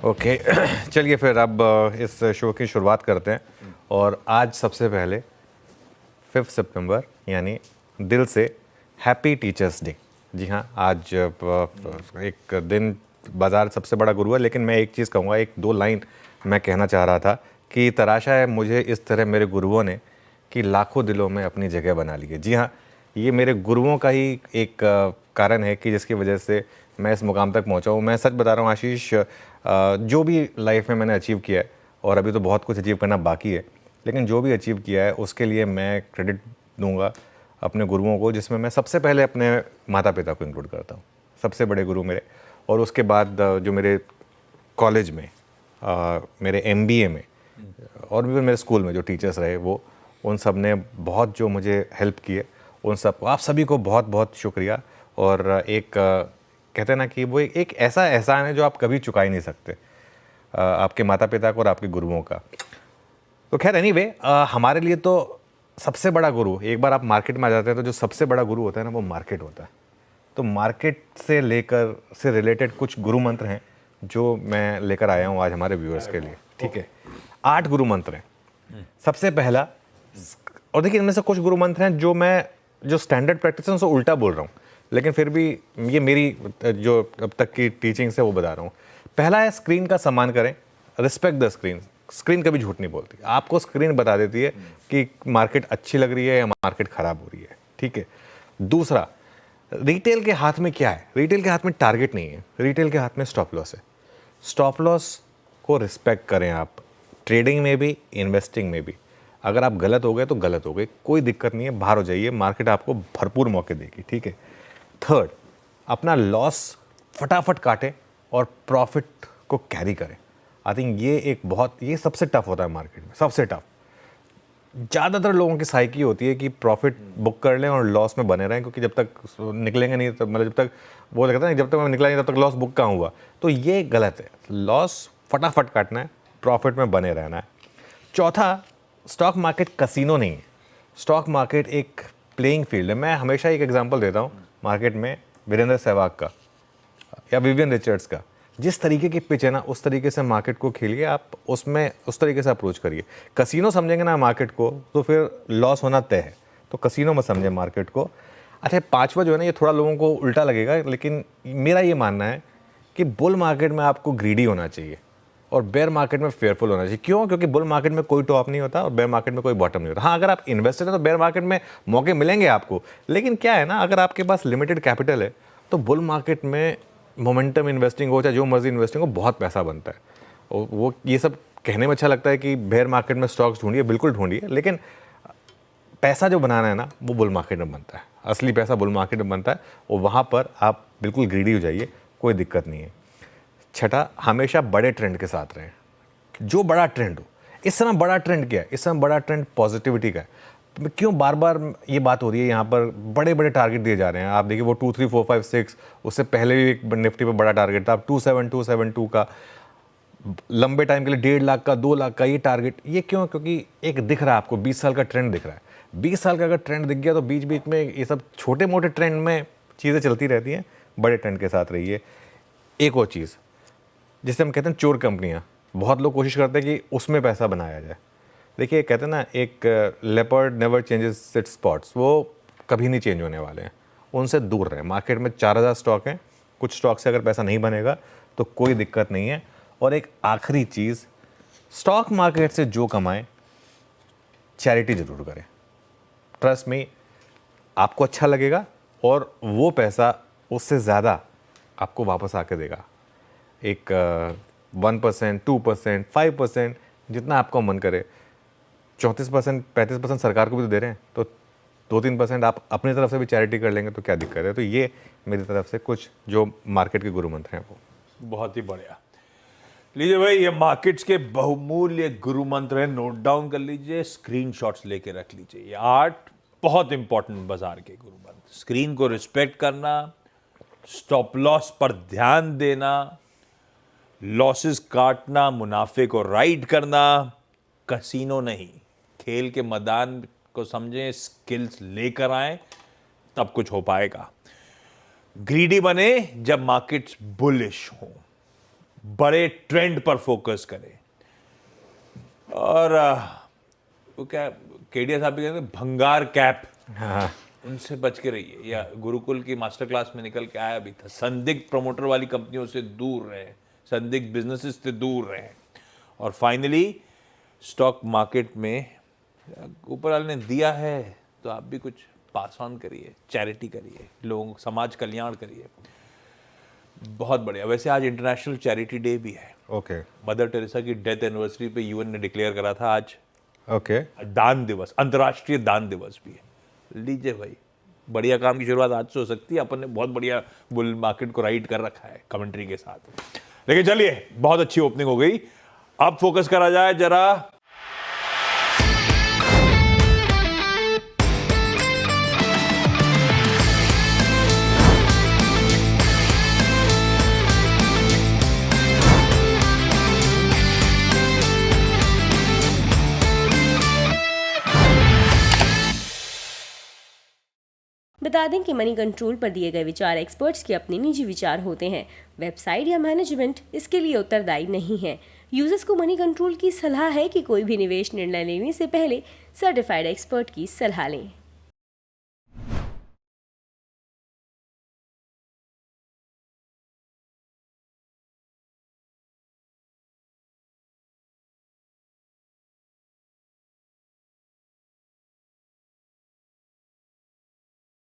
Okay चलिए फिर अब इस शो की शुरुआत करते हैं। और आज सबसे पहले 5 सितंबर यानी दिल से हैप्पी टीचर्स डे। जी हाँ, आज एक दिन बाज़ार सबसे बड़ा गुरु है, लेकिन मैं एक चीज़ कहूँगा, एक दो लाइन मैं कहना चाह रहा था कि तराशा है मुझे इस तरह मेरे गुरुओं ने कि लाखों दिलों में अपनी जगह बना ली है। जी हाँ, ये मेरे गुरुओं का ही एक कारण है कि जिसकी वजह से मैं इस मुकाम तक पहुंचा हूँ। मैं सच बता रहा हूँ आशीष, जो भी लाइफ में मैंने अचीव किया है, और अभी तो बहुत कुछ अचीव करना बाकी है, लेकिन जो भी अचीव किया है उसके लिए मैं क्रेडिट दूंगा अपने गुरुओं को, जिसमें मैं सबसे पहले अपने माता पिता को इंक्लूड करता हूँ, सबसे बड़े गुरु मेरे। और उसके बाद जो मेरे कॉलेज में, मेरे एमबीए में और भी मेरे स्कूल में जो टीचर्स रहे, वो उन सब ने बहुत जो मुझे हेल्प किए, उन सब को, आप सभी को बहुत बहुत शुक्रिया। और एक कहते हैं ना कि वो एक ऐसा एहसान है जो आप कभी चुका ही नहीं सकते, आपके माता पिता को और आपके गुरुओं का। तो खैर एनीवे, हमारे लिए तो सबसे बड़ा गुरु, एक बार आप मार्केट में आ जाते हैं तो जो सबसे बड़ा गुरु होता है ना, वो मार्केट होता है। तो मार्केट से लेकर से रिलेटेड कुछ गुरु मंत्र हैं जो मैं लेकर आया हूँ आज हमारे व्यूअर्स के लिए। ठीक है, 8 गुरु मंत्र हैं। सबसे पहला, और देखिए इनमें से कुछ गुरु मंत्र हैं जो स्टैंडर्ड प्रैक्टिस है उनसे उल्टा बोल रहा हूँ, लेकिन फिर भी ये मेरी जो अब तक की टीचिंग से वो बता रहा हूँ। पहला है, स्क्रीन का सम्मान करें, रिस्पेक्ट द स्क्रीन। स्क्रीन कभी झूठ नहीं बोलती, आपको स्क्रीन बता देती है कि मार्केट अच्छी लग रही है या मार्केट खराब हो रही है। ठीक है। दूसरा, रिटेल के हाथ में क्या है? रिटेल के हाथ में टारगेट नहीं है, रिटेल के हाथ में स्टॉप लॉस है। स्टॉप लॉस को रिस्पेक्ट करें आप, ट्रेडिंग में भी, इन्वेस्टिंग में भी। अगर आप गलत हो गए तो गलत हो गए, कोई दिक्कत नहीं है, बाहर हो जाइए, मार्केट आपको भरपूर मौके देगी। ठीक है। थर्ड, अपना लॉस फटाफट काटें और प्रॉफिट को कैरी करें। आई थिंक ये सबसे टफ होता है मार्केट में, सबसे टफ। ज़्यादातर लोगों की साइकी होती है कि प्रॉफिट बुक कर लें और लॉस में बने रहें, क्योंकि जब तक निकलेंगे नहीं, तो मतलब जब तक वो लगता है जब तक मैं निकला नहीं तब तक लॉस बुक कहाँ हुआ। तो ये गलत है, लॉस फटाफट काटना है, प्रॉफिट में बने रहना है। चौथा, स्टॉक मार्केट कसिनो नहीं है, स्टॉक मार्केट एक प्लेइंग फील्ड है। मैं हमेशा एक एग्जांपल देता हूँ मार्केट में, वीरेंद्र सहवाग का या विवियन रिचर्ड्स का। जिस तरीके की पिच है ना, उस तरीके से मार्केट को खेलिए आप, उसमें उस तरीके से अप्रोच करिए। कसिनो समझेंगे ना मार्केट को तो फिर लॉस होना तय है, तो कसिनो मत समझे मार्केट को। अच्छा, पांचवा जो है ना, ये थोड़ा लोगों को उल्टा लगेगा, लेकिन मेरा ये मानना है कि बुल मार्केट में आपको ग्रीडी होना चाहिए और बेयर मार्केट में फेयरफुल होना चाहिए। क्यों? क्योंकि बुल मार्केट में कोई टॉप नहीं होता और बेयर मार्केट में कोई बॉटम नहीं होता। हाँ, अगर आप इन्वेस्टर हैं तो बेयर मार्केट में मौके मिलेंगे आपको, लेकिन क्या है ना, अगर आपके पास लिमिटेड कैपिटल है तो बुल मार्केट में मोमेंटम इन्वेस्टिंग हो चाहे जो मर्जी इन्वेस्टिंग हो, बहुत पैसा बनता है। और वो ये सब कहने में अच्छा लगता है कि बेयर मार्केट में स्टॉक्स ढूंढिए, बिल्कुल ढूंढिए, लेकिन पैसा जो बनाना है ना, वो बुल मार्केट में बनता है। असली पैसा बुल मार्केट में बनता है, और वहाँ पर आप बिल्कुल ग्रीडी हो जाइए, कोई दिक्कत नहीं है। छठा, हमेशा बड़े ट्रेंड के साथ रहें, जो बड़ा ट्रेंड हो। इस समय बड़ा ट्रेंड क्या है? इस समय बड़ा ट्रेंड पॉजिटिविटी का है। क्यों बार बार ये बात हो रही है? यहाँ पर बड़े बड़े टारगेट दिए जा रहे हैं। आप देखिए, वो 2 3 4 5 6, उससे पहले भी एक निफ्टी पे बड़ा टारगेट था। अब 27272 का लंबे टाइम के लिए 1.5 लाख का, 2 लाख का ये टारगेट। ये क्यों? क्योंकि एक दिख रहा है आपको, 20 साल का ट्रेंड दिख रहा है। 20 साल का अगर ट्रेंड दिख गया तो बीच बीच में ये सब छोटे मोटे ट्रेंड में चीज़ें चलती रहती हैं, बड़े ट्रेंड के साथ रहिए। एक और चीज़ जिसे हम कहते हैं चोर कंपनियाँ, बहुत लोग कोशिश करते हैं कि उसमें पैसा बनाया जाए। देखिए, कहते हैं ना, एक leopard never changes it's spots, वो कभी नहीं चेंज होने वाले हैं, उनसे दूर रहें। मार्केट में 4000 स्टॉक हैं, कुछ स्टॉक से अगर पैसा नहीं बनेगा तो कोई दिक्कत नहीं है। और एक आखिरी चीज़, स्टॉक मार्केट से जो कमाएं चैरिटी ज़रूर करें। ट्रस्ट में, आपको अच्छा लगेगा और वो पैसा उससे ज़्यादा आपको वापस आके देगा। एक 1%, 2%, 5%, जितना आपका मन करे। 34%, 35% सरकार को भी तो दे रहे हैं, तो 2-3% आप अपनी तरफ से भी चैरिटी कर लेंगे तो क्या दिक्कत है। तो ये मेरी तरफ से कुछ जो मार्केट के गुरु मंत्र हैं वो। बहुत ही बढ़िया। लीजिए भाई, ये मार्केट्स के बहुमूल्य गुरु मंत्र हैं, नोट डाउन कर लीजिए, स्क्रीनशॉट्स लेके रख लीजिए। ये 8 बहुत इंपॉर्टेंट बाजार के गुरु मंत्र। स्क्रीन को रिस्पेक्ट करना, स्टॉप लॉस पर ध्यान देना, लॉसेस काटना, मुनाफे को राइड करना, कसीनो नहीं, खेल के मैदान को समझें, स्किल्स लेकर आए, तब कुछ हो पाएगा। ग्रीडी बने जब मार्केट्स बुलिश हो, बड़े ट्रेंड पर फोकस करें। और वो क्या केडिया साहब भी कहते हैं भंगार कैप, हाँ उनसे बच के रहिए। या गुरुकुल की मास्टर क्लास में निकल के आया भी था, संदिग्ध प्रमोटर वाली कंपनियों से दूर रहें, संदिग्ध बिजनेसेस से दूर रहें। और फाइनली स्टॉक मार्केट में ऊपर वाले ने दिया है तो आप भी कुछ पास ऑन करिए, चैरिटी करिए, लोगों समाज कल्याण करिए। बहुत बढ़िया। वैसे आज इंटरनेशनल चैरिटी डे भी है। ओके मदर टेरेसा की डेथ एनिवर्सरी पे यूएन ने डिक्लेयर करा था आज ओके दान दिवस, अंतर्राष्ट्रीय दान दिवस भी है। लीजिए भाई, बढ़िया काम की शुरुआत आज से हो सकती है। अपन ने बहुत बढ़िया बुल मार्केट को राइड कर रखा है कमेंट्री के साथ। लेकिन चलिए, बहुत अच्छी ओपनिंग हो गई। अब फोकस करा जाए जरा बता दें कि मनी कंट्रोल पर दिए गए विचार एक्सपर्ट्स के अपने निजी विचार होते हैं। वेबसाइट या मैनेजमेंट इसके लिए उत्तरदायी नहीं है। यूजर्स को मनी कंट्रोल की सलाह है कि कोई भी निवेश निर्णय लेने से पहले सर्टिफाइड एक्सपर्ट की सलाह लें।